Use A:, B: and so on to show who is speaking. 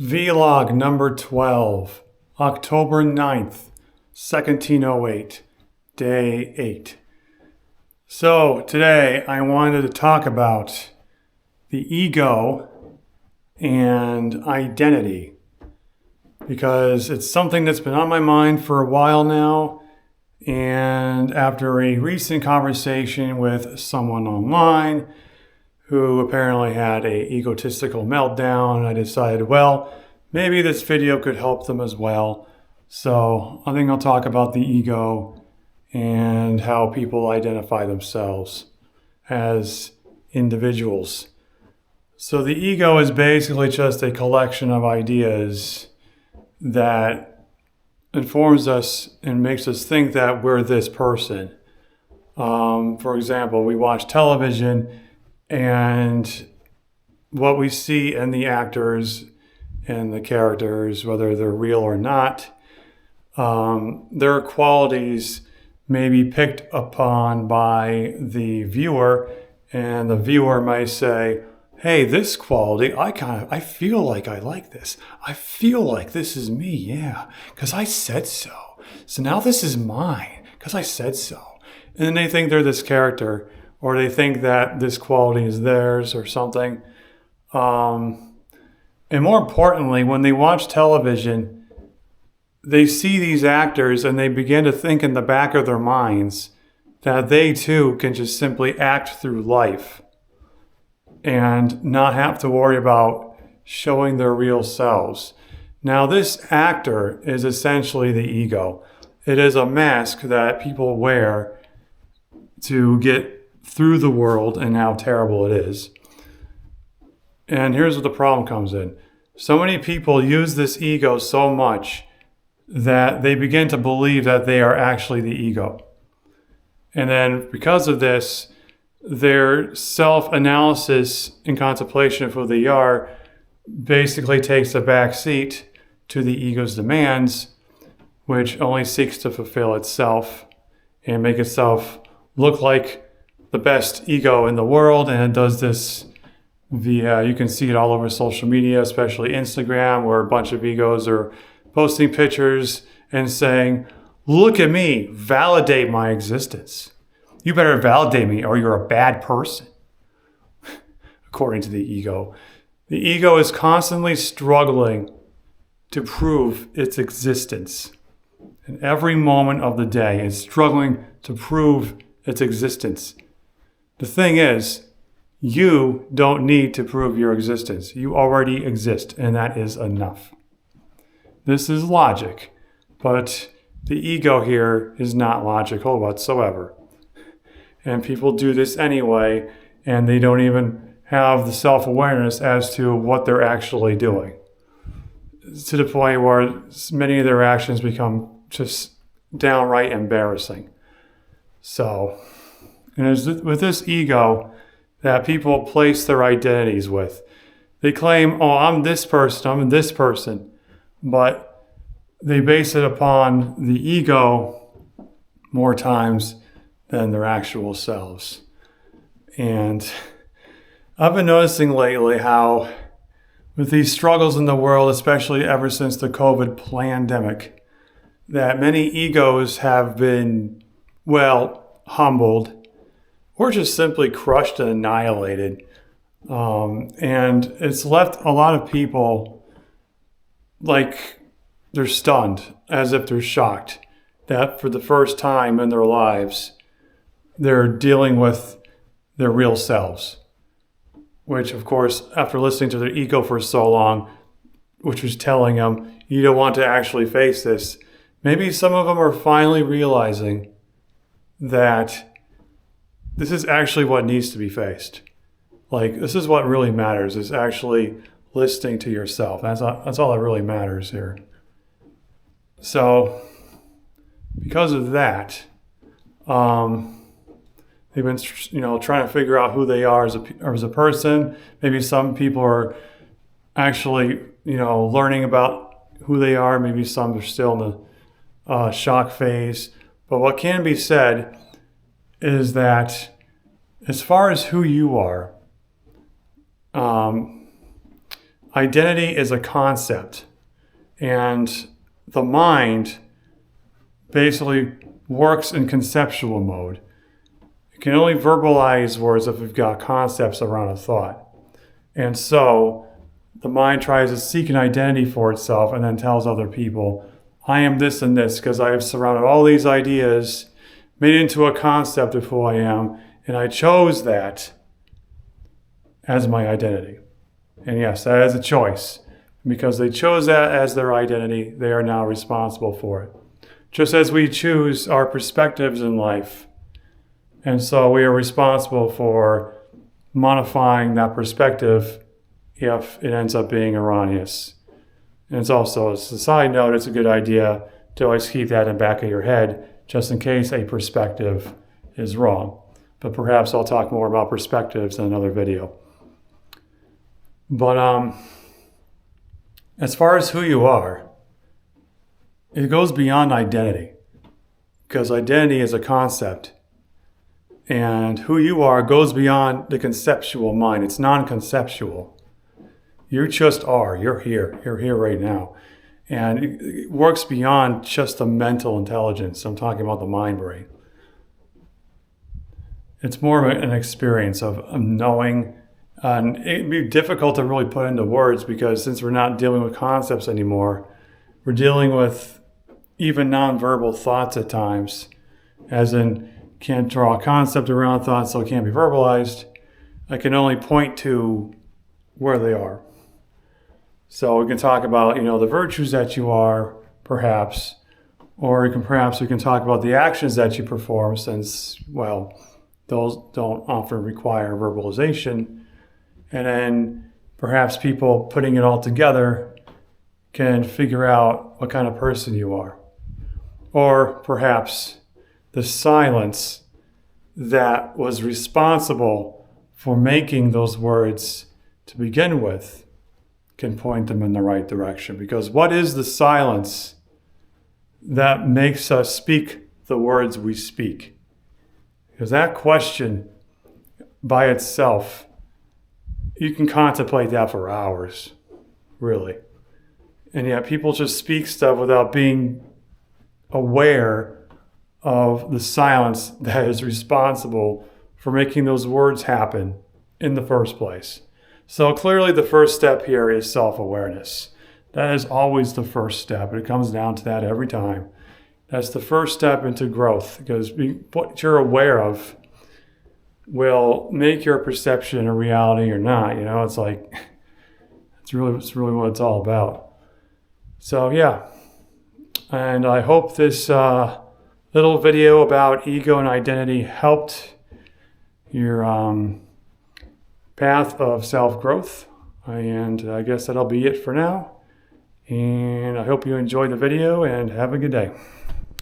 A: Vlog number 12, October 9th, 1708, day 8. So today I wanted to talk about the ego and identity because it's something that's been on my mind for a while now, and after a recent conversation with someone online who apparently had a egotistical meltdown, I decided, well, maybe this video could help them as well. So I think I'll talk about the ego and how people identify themselves as individuals. So the ego is basically just a collection of ideas that informs us and makes us think that we're this person. For example, we watch television, and what we see in the actors and the characters, whether they're real or not, their qualities may be picked upon by the viewer, and the viewer might say, hey, this quality, I feel like I like this. I feel like this is me, yeah, because I said so. So now this is mine, because I said so. And then they think they're this character, or they think that this quality is theirs or something. And more importantly, when they watch television, they see these actors and they begin to think in the back of their minds that they too can just simply act through life and not have to worry about showing their real selves. Now, this actor is essentially the ego. It is a mask that people wear to get through the world and how terrible it is. And here's where the problem comes in. So many people use this ego so much that they begin to believe that they are actually the ego. And then because of this, their self-analysis and contemplation of who they are basically takes a back seat to the ego's demands, which only seeks to fulfill itself and make itself look like the best ego in the world. And it does this via, you can see it all over social media, especially Instagram, where a bunch of egos are posting pictures and saying, look at me, validate my existence. You better validate me or you're a bad person, according to the ego. The ego is constantly struggling to prove its existence. In every moment of the day, it's struggling to prove its existence. The thing is, you don't need to prove your existence. You already exist, and that is enough. This is logic, but the ego here is not logical whatsoever. And people do this anyway, and they don't even have the self-awareness as to what they're actually doing. To the point where many of their actions become just downright embarrassing. So, and it's with this ego that people place their identities with. They claim, oh, I'm this person, but they base it upon the ego more times than their actual selves. And I've been noticing lately how with these struggles in the world, especially ever since the COVID pandemic, that many egos have been, well, humbled or just simply crushed and annihilated. And it's left a lot of people like they're stunned, as if they're shocked that for the first time in their lives, they're dealing with their real selves. Which, of course, after listening to their ego for so long, which was telling them, you don't want to actually face this, maybe some of them are finally realizing that this is actually what needs to be faced. Like, this is what really matters, is actually listening to yourself. That's all that really matters here. So, because of that, they've been, trying to figure out who they are as a person. Maybe some people are actually, learning about who they are. Maybe some are still in the shock phase. But what can be said is that as far as who you are, identity is a concept, and the mind basically works in conceptual mode. It can only verbalize words if we've got concepts around a thought. And so the mind tries to seek an identity for itself and then tells other people, I am this and this because I have surrounded all these ideas, made it into a concept of who I am, and I chose that as my identity. And yes, that is a choice. Because they chose that as their identity, they are now responsible for it. Just as we choose our perspectives in life. And so we are responsible for modifying that perspective if it ends up being erroneous. And it's also, as a side note, it's a good idea to always keep that in the back of your head, just in case a perspective is wrong. But perhaps I'll talk more about perspectives in another video. But as far as who you are, it goes beyond identity. Because identity is a concept. And who you are goes beyond the conceptual mind. It's non-conceptual. You just are. You're here. You're here right now. And it works beyond just the mental intelligence. I'm talking about the mind brain. It's more of an experience of knowing. And it'd be difficult to really put into words because since we're not dealing with concepts anymore, we're dealing with even nonverbal thoughts at times, as in can't draw a concept around thoughts, so it can't be verbalized. I can only point to where they are. So we can talk about, the virtues that you are, perhaps, or we can talk about the actions that you perform, since, those don't often require verbalization. And then perhaps people putting it all together can figure out what kind of person you are. Or perhaps the silence that was responsible for making those words to begin with can point them in the right direction. Because what is the silence that makes us speak the words we speak? Because that question by itself, you can contemplate that for hours, really. And yet people just speak stuff without being aware of the silence that is responsible for making those words happen in the first place. So clearly the first step here is self-awareness. That is always the first step. It comes down to that every time. That's the first step into growth, because what you're aware of will make your perception a reality or not. It's like, it's really what it's all about. So yeah, and I hope this little video about ego and identity helped your path of self-growth. And I guess that'll be it for now. And I hope you enjoyed the video and have a good day.